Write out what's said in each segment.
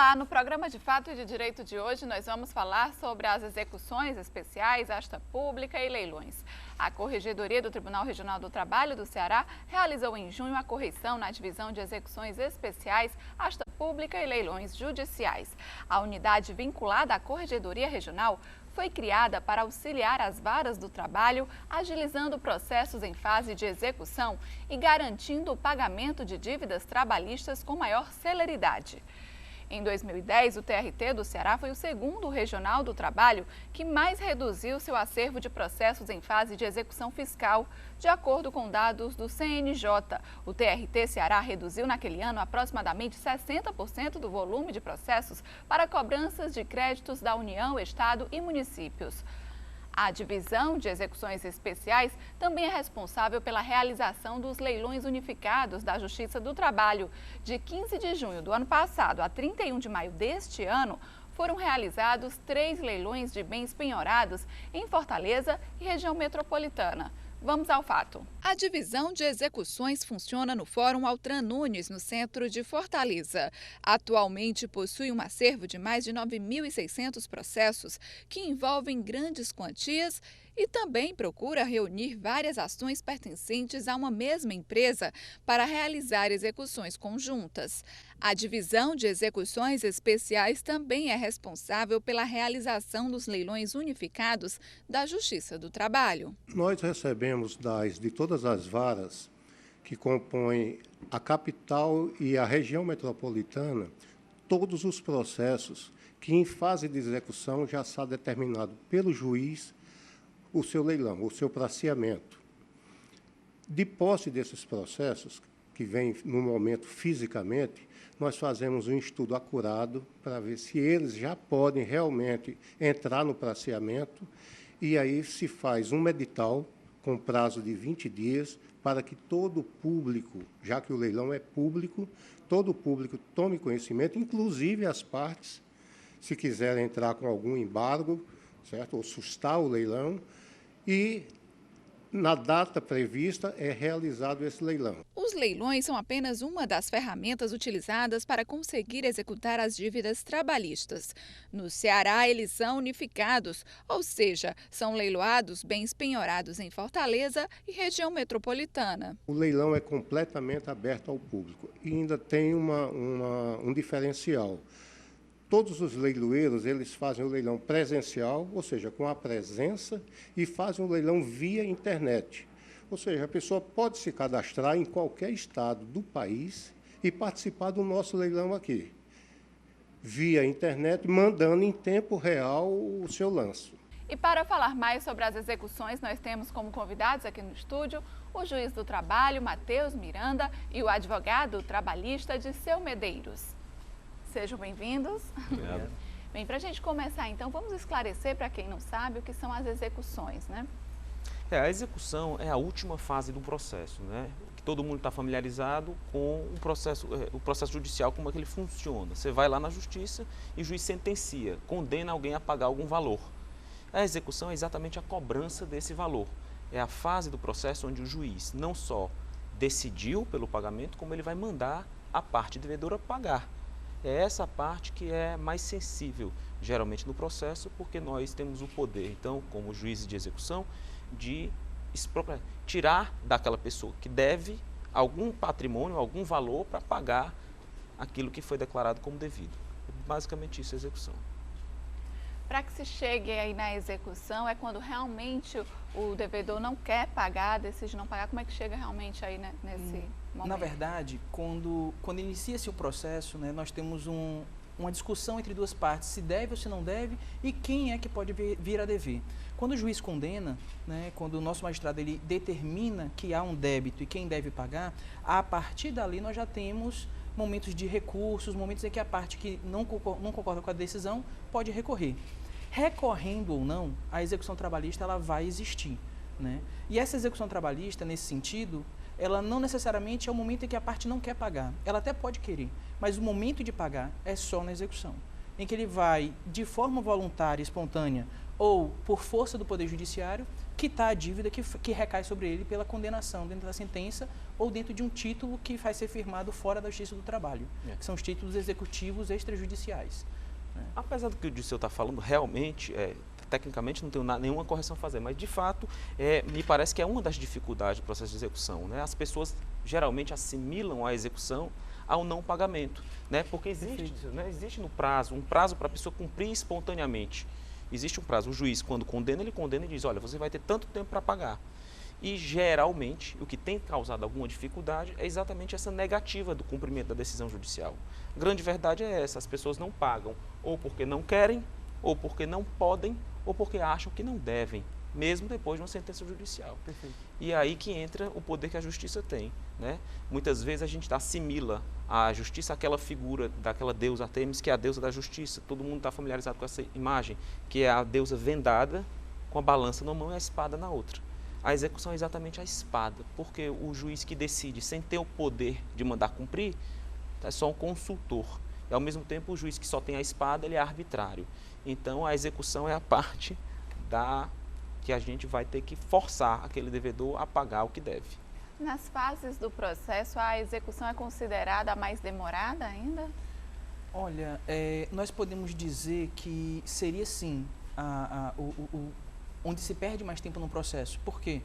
Olá, no programa de Fato e de Direito de hoje nós vamos falar sobre as execuções especiais, asta pública e leilões. A Corregedoria do Tribunal Regional do Trabalho do Ceará realizou em junho a correição na divisão de execuções especiais, asta pública e leilões judiciais. A unidade vinculada à Corregedoria Regional foi criada para auxiliar as varas do trabalho, agilizando processos em fase de execução e garantindo o pagamento de dívidas trabalhistas com maior celeridade. Em 2010, o TRT do Ceará foi o segundo regional do trabalho que mais reduziu seu acervo de processos em fase de execução fiscal. De acordo com dados do CNJ, o TRT Ceará reduziu naquele ano aproximadamente 60% do volume de processos para cobranças de créditos da União, Estado e municípios. A divisão de execuções especiais também é responsável pela realização dos leilões unificados da Justiça do Trabalho. De 15 de junho do ano passado a 31 de maio deste ano, foram realizados 3 leilões de bens penhorados em Fortaleza e região metropolitana. Vamos ao fato. A divisão de execuções funciona no Fórum Altran Nunes, no centro de Fortaleza. Atualmente possui um acervo de mais de 9.600 processos que envolvem grandes quantias e também procura reunir várias ações pertencentes a uma mesma empresa para realizar execuções conjuntas. A divisão de execuções especiais também é responsável pela realização dos leilões unificados da Justiça do Trabalho. Nós recebemos de todas as varas que compõem a capital e a região metropolitana todos os processos que em fase de execução já está determinado pelo juiz o seu leilão, o seu praceamento. De posse desses processos, que vêm no momento fisicamente, nós fazemos um estudo acurado para ver se eles já podem realmente entrar no praceamento e aí se faz um edital com prazo de 20 dias para que todo o público, já que o leilão é público, todo o público tome conhecimento, inclusive as partes, se quiserem entrar com algum embargo, certo? Ou sustar o leilão, e na data prevista é realizado esse leilão. Os leilões são apenas uma das ferramentas utilizadas para conseguir executar as dívidas trabalhistas. No Ceará, eles são unificados, ou seja, são leiloados bens penhorados em Fortaleza e região metropolitana. O leilão é completamente aberto ao público e ainda tem um diferencial. Todos os leiloeiros, eles fazem o leilão presencial, ou seja, com a presença, e fazem o leilão via internet. Ou seja, a pessoa pode se cadastrar em qualquer estado do país e participar do nosso leilão aqui, via internet, mandando em tempo real o seu lance. E para falar mais sobre as execuções, nós temos como convidados aqui no estúdio o juiz do trabalho, Matheus Miranda, e o advogado trabalhista Disseu Medeiros. Sejam bem-vindos. Obrigado. Bem, para a gente começar, então, vamos esclarecer para quem não sabe o que são as execuções, né? A execução é a última fase do processo, né? Que todo mundo está familiarizado com o processo judicial, como é que ele funciona. Você vai lá na justiça e o juiz sentencia, condena alguém a pagar algum valor. A execução é exatamente a cobrança desse valor. É a fase do processo onde o juiz não só decidiu pelo pagamento, como ele vai mandar a parte devedora pagar. É essa parte que é mais sensível, geralmente, no processo, porque nós temos o poder, então, como juízes de execução, de tirar daquela pessoa que deve algum patrimônio, algum valor para pagar aquilo que foi declarado como devido. Basicamente isso é execução. Para que se chegue aí na execução, é quando realmente o devedor não quer pagar, decide não pagar. Como é que chega realmente aí nesse momento? Na verdade, quando inicia-se o processo, né, nós temos uma discussão entre duas partes, se deve ou se não deve e quem é que pode vir a dever. Quando o juiz condena, né, quando o nosso magistrado ele determina que há um débito e quem deve pagar, a partir dali nós já temos momentos de recursos, momentos em que a parte que não concorda com a decisão pode recorrer. Recorrendo ou não, a execução trabalhista ela vai existir, né? E essa execução trabalhista, nesse sentido, ela não necessariamente é o momento em que a parte não quer pagar. Ela até pode querer, mas o momento de pagar é só na execução, em que ele vai, de forma voluntária, espontânea, ou por força do Poder Judiciário, quitar a dívida que recai sobre ele pela condenação dentro da sentença ou dentro de um título que vai ser firmado fora da Justiça do Trabalho, que são os títulos executivos extrajudiciais. Apesar do que o Dirceu está falando, realmente, tecnicamente não tenho nenhuma correção a fazer, mas de fato me parece que é uma das dificuldades do processo de execução, né? As pessoas geralmente assimilam a execução ao não pagamento, né? Porque existe no prazo, um prazo para a pessoa cumprir espontaneamente. Existe um prazo, o juiz quando condena, ele condena e diz, olha, você vai ter tanto tempo para pagar. E geralmente, o que tem causado alguma dificuldade é exatamente essa negativa do cumprimento da decisão judicial. A grande verdade é essa, as pessoas não pagam, ou porque não querem, ou porque não podem, ou porque acham que não devem, mesmo depois de uma sentença judicial. Perfeito. E é aí que entra o poder que a justiça tem, né? Muitas vezes a gente assimila a justiça àquela figura daquela deusa Artemis, que é a deusa da justiça. Todo mundo está familiarizado com essa imagem, que é a deusa vendada com a balança numa mão e a espada na outra. A execução é exatamente a espada, porque o juiz que decide sem ter o poder de mandar cumprir é só um consultor. E ao mesmo tempo o juiz que só tem a espada, ele é arbitrário. Então a execução é a parte que a gente vai ter que forçar aquele devedor a pagar o que deve. Nas fases do processo, a execução é considerada a mais demorada ainda? Olha, nós podemos dizer que seria sim onde se perde mais tempo no processo. Por quê?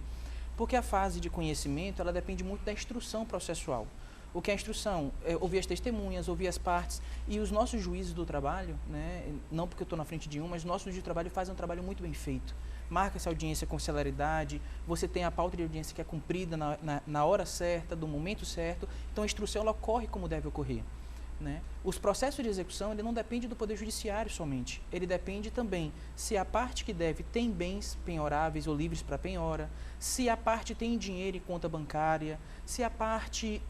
Porque a fase de conhecimento, ela depende muito da instrução processual. O que é a instrução? Ouvir as testemunhas, ouvir as partes. E os nossos juízes do trabalho, né, não porque eu estou na frente de um, mas os nossos juízes do trabalho fazem um trabalho muito bem feito. Marca-se a audiência com celeridade, você tem a pauta de audiência que é cumprida na hora certa, do momento certo. Então a instrução ela ocorre como deve ocorrer. Né? Os processos de execução ele não depende do Poder Judiciário somente, ele depende também se a parte que deve tem bens penhoráveis ou livres para penhora, se a parte tem dinheiro em conta bancária, se a parte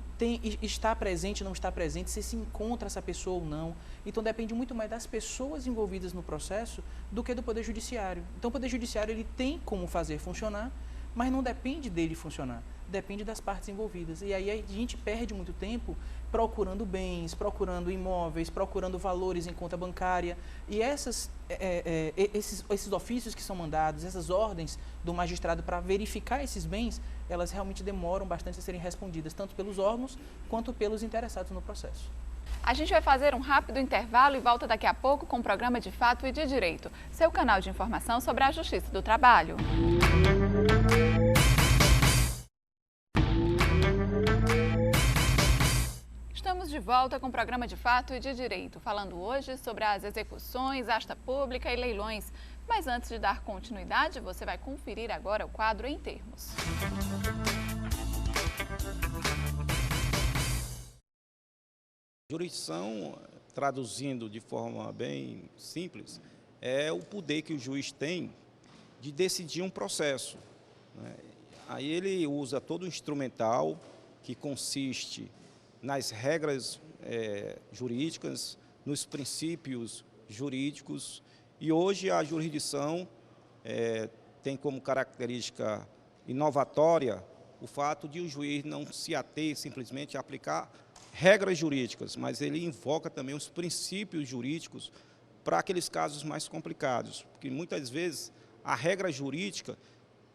está presente ou não está presente, se encontra essa pessoa ou não. Então depende muito mais das pessoas envolvidas no processo do que do Poder Judiciário. Então o Poder Judiciário ele tem como fazer funcionar, mas não depende dele funcionar, depende das partes envolvidas. E aí a gente perde muito tempo procurando bens, procurando imóveis, procurando valores em conta bancária. E esses ofícios que são mandados, essas ordens do magistrado para verificar esses bens, elas realmente demoram bastante a serem respondidas, tanto pelos órgãos quanto pelos interessados no processo. A gente vai fazer um rápido intervalo e volta daqui a pouco com o programa de Fato e de Direito, seu canal de informação sobre a Justiça do Trabalho. Estamos de volta com o programa de Fato e de Direito, falando hoje sobre as execuções, asta pública e leilões. Mas antes de dar continuidade, você vai conferir agora o quadro em termos. Jurisdição, traduzindo de forma bem simples, é o poder que o juiz tem de decidir um processo, né? Aí ele usa todo o instrumental que consiste nas regras jurídicas, nos princípios jurídicos, e hoje a jurisdição tem como característica inovatória o fato de o juiz não se ater simplesmente a aplicar regras jurídicas, mas ele invoca também os princípios jurídicos para aqueles casos mais complicados, porque muitas vezes a regra jurídica,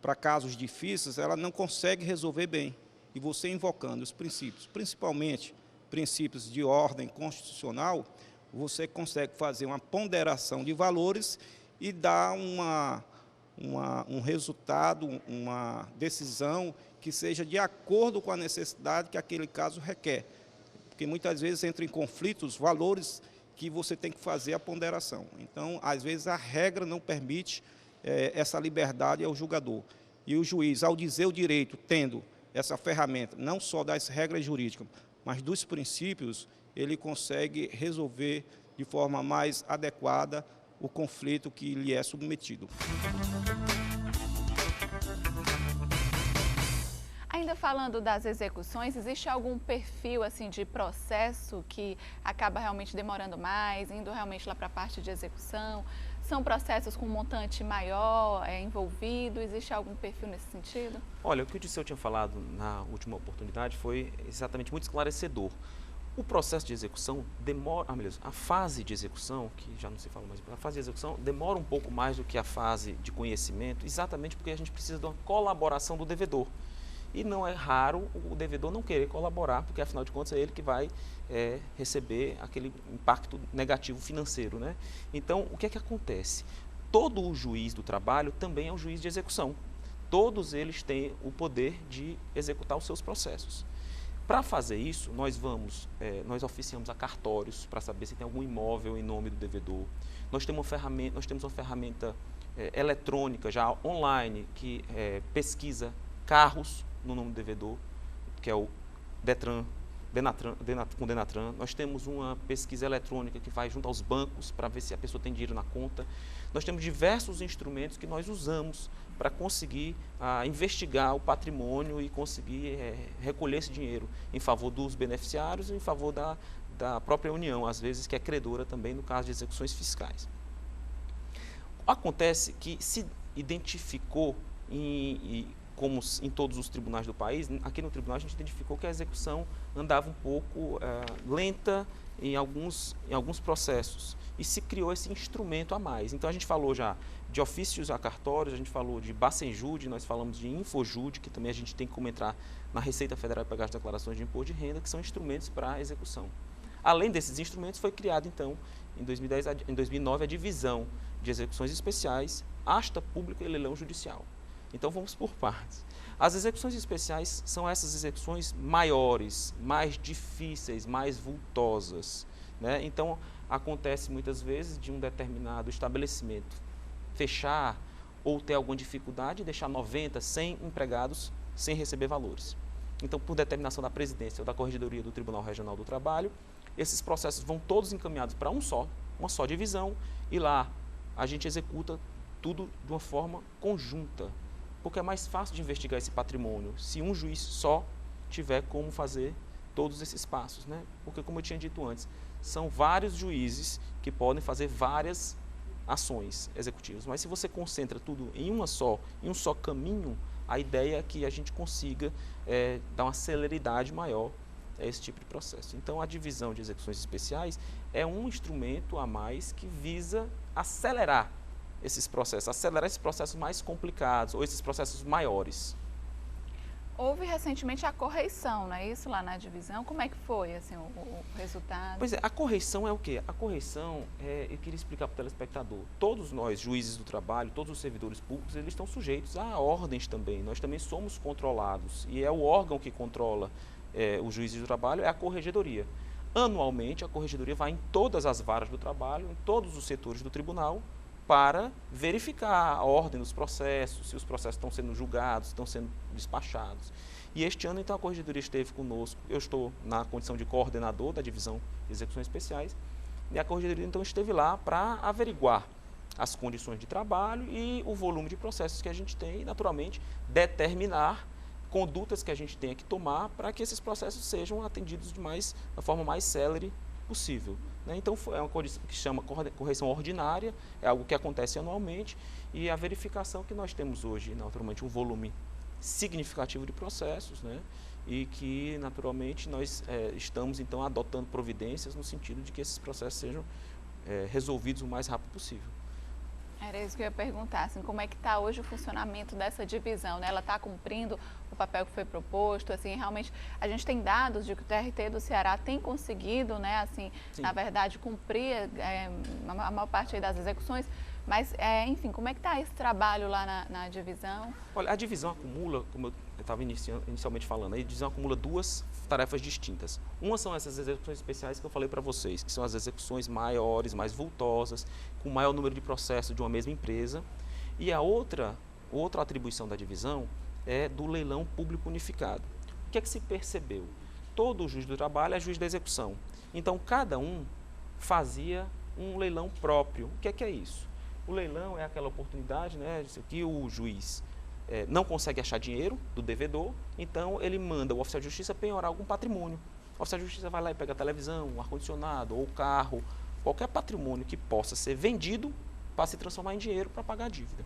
para casos difíceis, ela não consegue resolver bem. E você invocando os princípios, principalmente princípios de ordem constitucional, você consegue fazer uma ponderação de valores e dar um resultado, uma decisão que seja de acordo com a necessidade que aquele caso requer. Porque muitas vezes entram em conflitos valores que você tem que fazer a ponderação. Então, às vezes, a regra não permite essa liberdade ao julgador. E o juiz, ao dizer o direito, tendo essa ferramenta, não só das regras jurídicas, mas dos princípios, ele consegue resolver de forma mais adequada o conflito que lhe é submetido. Ainda falando das execuções, existe algum perfil assim de processo que acaba realmente demorando mais, indo realmente lá para a parte de execução? São processos com montante maior envolvido? Existe algum perfil nesse sentido? Olha, o que o Dirceu tinha falado na última oportunidade foi exatamente muito esclarecedor. O processo de execução demora, a fase de execução, que já não se fala mais, a fase de execução demora um pouco mais do que a fase de conhecimento, exatamente porque a gente precisa de uma colaboração do devedor. E não é raro o devedor não querer colaborar, porque afinal de contas é ele que vai receber aquele impacto negativo financeiro, né? Então, o que é que acontece? Todo o juiz do trabalho também é um juiz de execução. Todos eles têm o poder de executar os seus processos. Para fazer isso, nós oficiamos a cartórios para saber se tem algum imóvel em nome do devedor. Nós temos uma ferramenta eletrônica já online que pesquisa carros no nome do devedor, que é o com o Denatran. Nós temos uma pesquisa eletrônica que vai junto aos bancos para ver se a pessoa tem dinheiro na conta. Nós temos diversos instrumentos que nós usamos para conseguir investigar o patrimônio e conseguir recolher esse dinheiro em favor dos beneficiários e em favor da própria União, às vezes que é credora também no caso de execuções fiscais. Acontece que se identificou, como em todos os tribunais do país, aqui no tribunal a gente identificou que a execução andava um pouco lenta em alguns processos e se criou esse instrumento a mais. Então a gente falou já de ofícios a cartórios, a gente falou de Bacenjude, nós falamos de Infojude, que também a gente tem como entrar na Receita Federal para pegar as declarações de imposto de renda, que são instrumentos para execução. Além desses instrumentos, foi criado então, em 2009, a divisão de execuções especiais, asta pública e leilão judicial. Então vamos por partes. As execuções especiais são essas execuções maiores, mais difíceis, mais vultosas, né? Então acontece muitas vezes de um determinado estabelecimento fechar ou ter alguma dificuldade e deixar 90, 100 empregados sem receber valores. Então, por determinação da presidência ou da Corregedoria do Tribunal Regional do Trabalho, esses processos vão todos encaminhados para uma só divisão, e lá a gente executa tudo de uma forma conjunta, porque é mais fácil de investigar esse patrimônio se um juiz só tiver como fazer todos esses passos, né? Porque, como eu tinha dito antes, são vários juízes que podem fazer várias ações executivas, mas se você concentra tudo em um só caminho, a ideia é que a gente consiga dar uma celeridade maior a esse tipo de processo. Então, a divisão de execuções especiais é um instrumento a mais que visa acelerar esses processos mais complicados ou esses processos maiores. Houve recentemente a correição, não é isso, lá na divisão? Como é que foi assim, o resultado? Pois é, a correição é o quê? A correição, eu queria explicar para o telespectador, todos nós, juízes do trabalho, todos os servidores públicos, eles estão sujeitos a ordens também, nós também somos controlados, e é o órgão que controla os juízes do trabalho, é a Corregedoria. Anualmente, a Corregedoria vai em todas as varas do trabalho, em todos os setores do tribunal, para verificar a ordem dos processos, se os processos estão sendo julgados, estão sendo despachados. E este ano, então, a Corregedoria esteve conosco, eu estou na condição de coordenador da Divisão de Execuções Especiais, e a Corregedoria, então, esteve lá para averiguar as condições de trabalho e o volume de processos que a gente tem e, naturalmente, determinar condutas que a gente tenha que tomar para que esses processos sejam atendidos da forma mais célere possível. Então, é uma coisa que chama correição ordinária, é algo que acontece anualmente, e a verificação que nós temos hoje, naturalmente, um volume significativo de processos, né? E que, naturalmente, nós estamos, então, adotando providências no sentido de que esses processos sejam resolvidos o mais rápido possível. Era isso que eu ia perguntar, assim, como é que está hoje o funcionamento dessa divisão, né? Ela está cumprindo o papel que foi proposto, assim, realmente a gente tem dados de que o TRT do Ceará tem conseguido, né, assim, Sim. Na verdade, cumprir a maior parte aí das execuções, mas, enfim, como é que está esse trabalho lá na divisão? Olha, a divisão acumula, como eu estava inicialmente falando, a divisão acumula duas tarefas distintas. Uma são essas execuções especiais que eu falei para vocês, que são as execuções maiores, mais vultosas, com maior número de processos de uma mesma empresa. E a outra atribuição da divisão é do leilão público unificado. O que é que se percebeu? Todo juiz do trabalho é juiz da execução. Então, cada um fazia um leilão próprio. O que é isso? O leilão é aquela oportunidade, né, que o juiz não consegue achar dinheiro do devedor, então ele manda o oficial de justiça penhorar algum patrimônio. O oficial de justiça vai lá e pega a televisão, o ar-condicionado ou o carro, qualquer patrimônio que possa ser vendido para se transformar em dinheiro para pagar a dívida.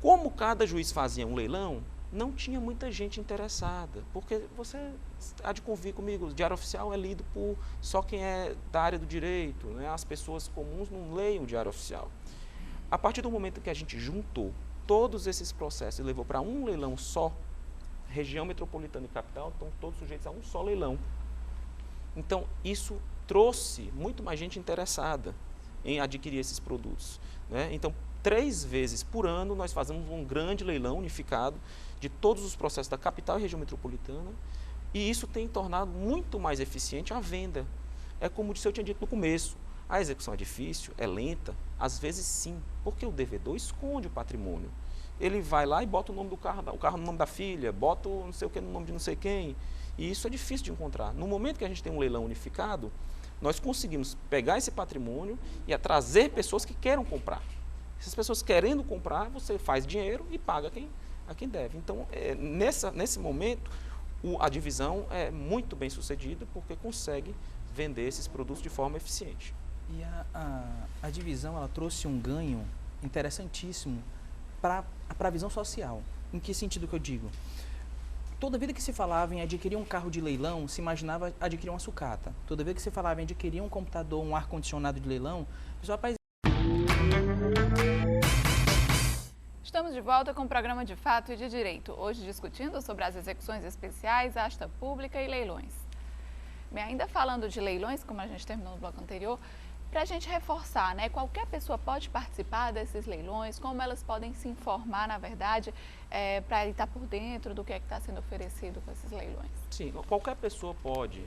Como cada juiz fazia um leilão, não tinha muita gente interessada, porque você há de convir comigo, o Diário Oficial é lido por só quem é da área do direito, né? As pessoas comuns não leem o Diário Oficial. A partir do momento que a gente juntou todos esses processos e levou para um leilão só, região metropolitana e capital estão todos sujeitos a um só leilão. Então, isso trouxe muito mais gente interessada em adquirir esses produtos, né? Então, 3 vezes por ano, nós fazemos um grande leilão unificado de todos os processos da capital e região metropolitana, e isso tem tornado muito mais eficiente a venda. É como eu tinha dito no começo, a execução é difícil, é lenta, às vezes sim, porque o devedor esconde o patrimônio. Ele vai lá e bota o nome do carro, o carro no nome da filha, bota o não sei o que no nome de não sei quem, e isso é difícil de encontrar. No momento que a gente tem um leilão unificado, nós conseguimos pegar esse patrimônio e trazer pessoas que queiram comprar. Essas pessoas querendo comprar, você faz dinheiro e paga a quem deve. Então, nesse momento, a divisão é muito bem sucedida porque consegue vender esses produtos de forma eficiente. E a divisão, ela trouxe um ganho interessantíssimo para a visão social. Em que sentido que eu digo? Toda vida que se falava em adquirir um carro de leilão, se imaginava adquirir uma sucata. Toda vez que se falava em adquirir um computador, um ar-condicionado de leilão, o pessoal, rapaz... Estamos de volta com o programa de Fato e de Direito, hoje discutindo sobre as execuções especiais, asta pública e leilões. Bem, ainda falando de leilões, como a gente terminou no bloco anterior, para a gente reforçar, né? Qualquer pessoa pode participar desses leilões, como elas podem se informar, na verdade, para estar por dentro do que é que está sendo oferecido com esses leilões? Sim, qualquer pessoa pode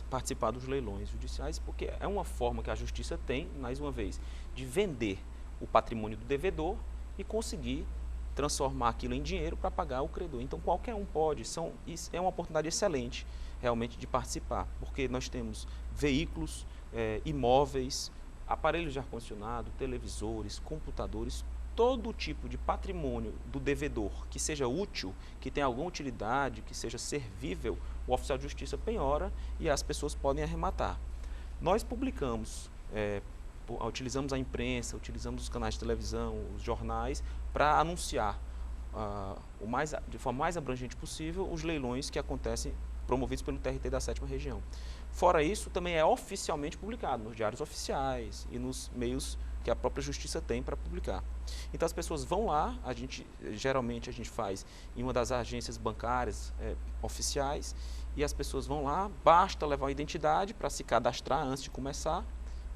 participar dos leilões judiciais, porque é uma forma que a justiça tem, mais uma vez, de vender o patrimônio do devedor e conseguir transformar aquilo em dinheiro para pagar o credor. Então, qualquer um pode, isso é uma oportunidade excelente, realmente, de participar, porque nós temos veículos, imóveis, aparelhos de ar-condicionado, televisores, computadores, todo tipo de patrimônio do devedor que seja útil, que tenha alguma utilidade, que seja servível, o oficial de justiça penhora e as pessoas podem arrematar. Nós publicamos, utilizamos a imprensa, utilizamos os canais de televisão, os jornais, para anunciar de forma mais abrangente possível os leilões que acontecem promovidos pelo TRT da 7ª Região. Fora isso, também é oficialmente publicado nos diários oficiais e nos meios que a própria Justiça tem para publicar. Então as pessoas vão lá, geralmente a gente faz em uma das agências bancárias oficiais, e as pessoas vão lá, basta levar a identidade para se cadastrar antes de começar,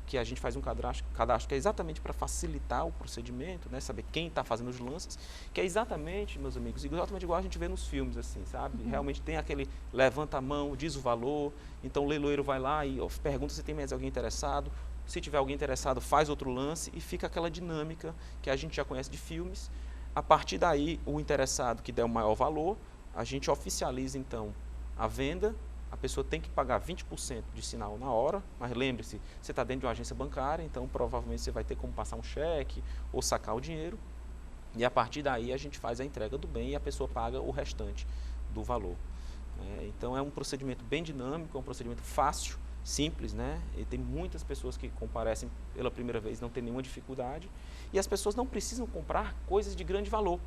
que a gente faz um cadastro que é exatamente para facilitar o procedimento, né, saber quem está fazendo os lances, que é exatamente, meus amigos, exatamente igual a gente vê nos filmes, assim, sabe? Realmente tem aquele levanta a mão, diz o valor, então o leiloeiro vai lá e pergunta se tem mais alguém interessado, se tiver alguém interessado faz outro lance e fica aquela dinâmica que a gente já conhece de filmes. A partir daí, o interessado que der o maior valor, a gente oficializa então a venda. A pessoa tem que pagar 20% de sinal na hora, mas lembre-se, você está dentro de uma agência bancária, então provavelmente você vai ter como passar um cheque ou sacar o dinheiro. E a partir daí a gente faz a entrega do bem e a pessoa paga o restante do valor. Então é um procedimento bem dinâmico, é um procedimento fácil, simples, né? E tem muitas pessoas que comparecem pela primeira vez, não tem nenhuma dificuldade. E as pessoas não precisam comprar coisas de grande valor.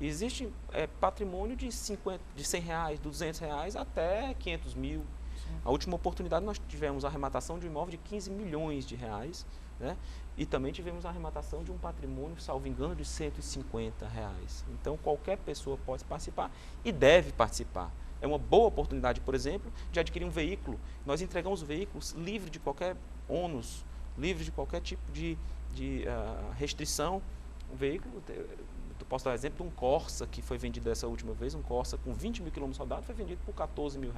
Existe patrimônio de R$100, R$200 até 500 mil. Sim. A última oportunidade nós tivemos a arrematação de um imóvel de 15 milhões de reais, né? E também tivemos a arrematação de um patrimônio, salvo engano, de R$150. Então qualquer pessoa pode participar e deve participar. É uma boa oportunidade, por exemplo, de adquirir um veículo. Nós entregamos veículos livre de qualquer ônus, livre de qualquer tipo de restrição. O veículo... Eu posso dar um exemplo de um Corsa que foi vendido dessa última vez, um Corsa com 20 mil quilômetros rodados, foi vendido por R$14 mil.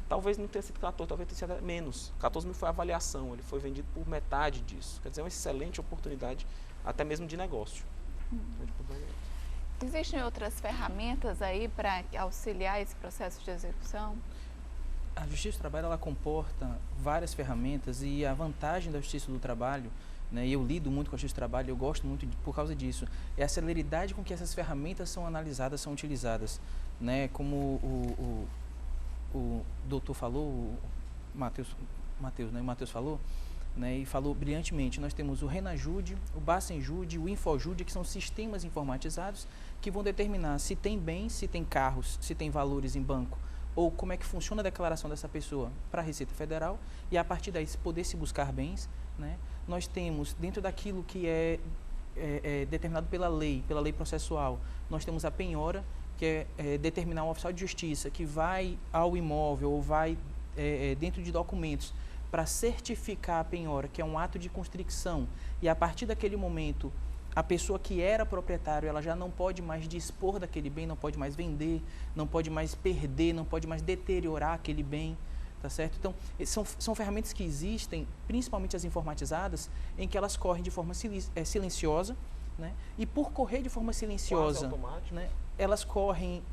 Talvez não tenha sido 14, talvez tenha sido menos. 14 mil foi a avaliação, ele foi vendido por metade disso. Quer dizer, é uma excelente oportunidade, até mesmo de negócio. Existem outras ferramentas aí para auxiliar esse processo de execução? A Justiça do Trabalho, ela comporta várias ferramentas e a vantagem da Justiça do Trabalho, né, eu lido muito com a Justiça do Trabalho, eu gosto muito por causa disso, é a celeridade com que essas ferramentas são analisadas, são utilizadas, né, como o doutor falou, o Matheus falou, né, e falou brilhantemente. Nós temos o Renajude, o Bacenjude, o Infojude, que são sistemas informatizados que vão determinar se tem bens, se tem carros, se tem valores em banco, ou como é que funciona a declaração dessa pessoa para a Receita Federal, e a partir daí poder se buscar bens, né? Nós temos, dentro daquilo que é determinado pela lei processual, nós temos a penhora, que é determinar um oficial de justiça que vai ao imóvel ou vai dentro de documentos para certificar a penhora, que é um ato de constricção, e a partir daquele momento a pessoa que era proprietário, ela já não pode mais dispor daquele bem, não pode mais vender, não pode mais perder, não pode mais deteriorar aquele bem, tá certo? Então, são ferramentas que existem, principalmente as informatizadas, em que elas correm de forma silenciosa, né? E por correr de forma silenciosa, né, elas correm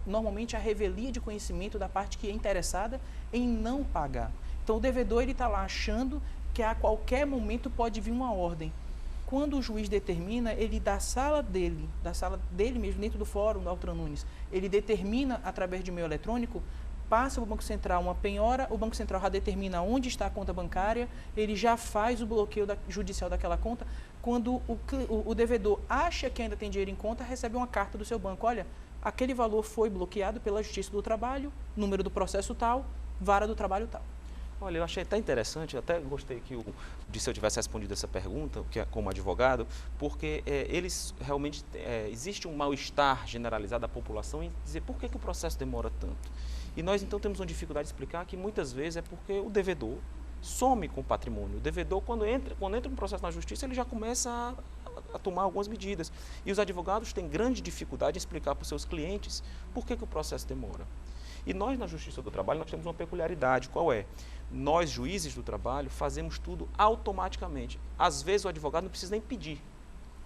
normalmente a revelia de conhecimento da parte que é interessada em não pagar. Então, o devedor está lá achando que a qualquer momento pode vir uma ordem. Quando o juiz determina, ele da sala dele mesmo, dentro do fórum da Altran Nunes, ele determina através de meio eletrônico, passa para o Banco Central uma penhora, o Banco Central já determina onde está a conta bancária, ele já faz o bloqueio judicial daquela conta. Quando o devedor acha que ainda tem dinheiro em conta, recebe uma carta do seu banco, olha, aquele valor foi bloqueado pela Justiça do Trabalho, número do processo tal, vara do trabalho tal. Olha, eu achei até interessante, até gostei que o Dirceu tivesse respondido essa pergunta, que é como advogado, porque eles realmente, existe um mal-estar generalizado da população em dizer por que o processo demora tanto. E nós então temos uma dificuldade de explicar que muitas vezes é porque o devedor some com o patrimônio. O devedor, quando entra um processo na justiça, ele já começa a tomar algumas medidas. E os advogados têm grande dificuldade em explicar para os seus clientes por que o processo demora. E nós, na Justiça do Trabalho, nós temos uma peculiaridade. Qual é? Nós, juízes do trabalho, fazemos tudo automaticamente. Às vezes, o advogado não precisa nem pedir.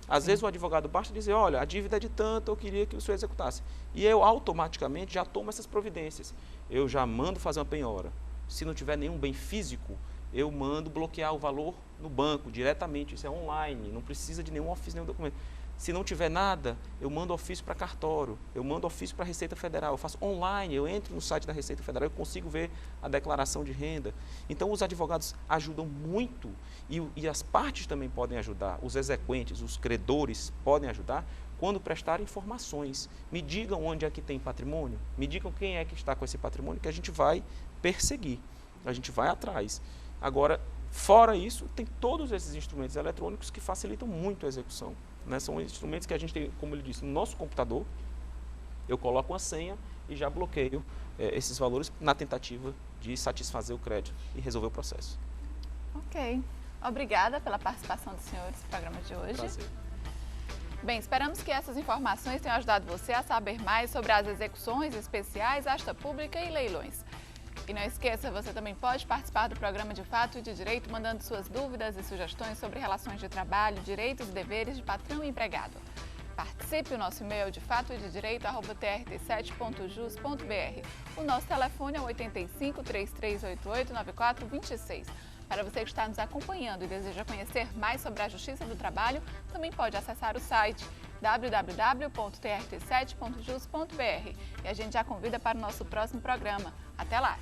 Às vezes, o advogado basta dizer, olha, a dívida é de tanto, eu queria que o senhor executasse. E eu, automaticamente, já tomo essas providências. Eu já mando fazer uma penhora. Se não tiver nenhum bem físico, eu mando bloquear o valor no banco, diretamente. Isso é online, não precisa de nenhum ofício, nenhum documento. Se não tiver nada, eu mando ofício para cartório, eu mando ofício para a Receita Federal, eu faço online, eu entro no site da Receita Federal, eu consigo ver a declaração de renda. Então, os advogados ajudam muito e as partes também podem ajudar, os exequentes, os credores podem ajudar quando prestarem informações. Me digam onde é que tem patrimônio, me digam quem é que está com esse patrimônio, que a gente vai perseguir, a gente vai atrás. Agora, fora isso, tem todos esses instrumentos eletrônicos que facilitam muito a execução. Né? São instrumentos que a gente tem, como ele disse, no nosso computador, eu coloco uma senha e já bloqueio esses valores na tentativa de satisfazer o crédito e resolver o processo. Ok. Obrigada pela participação dos senhores no programa de hoje. Prazer. Bem, esperamos que essas informações tenham ajudado você a saber mais sobre as execuções especiais, asta pública e leilões. E não esqueça, você também pode participar do programa De Fato e de Direito, mandando suas dúvidas e sugestões sobre relações de trabalho, direitos e deveres de patrão e empregado. Participe, o nosso e-mail é defatodireito@trt7.jus.br. O nosso telefone é 85 3388 9426. Para você que está nos acompanhando e deseja conhecer mais sobre a Justiça do Trabalho, também pode acessar o site www.trt7.jus.br. E a gente já convida para o nosso próximo programa. Até lá!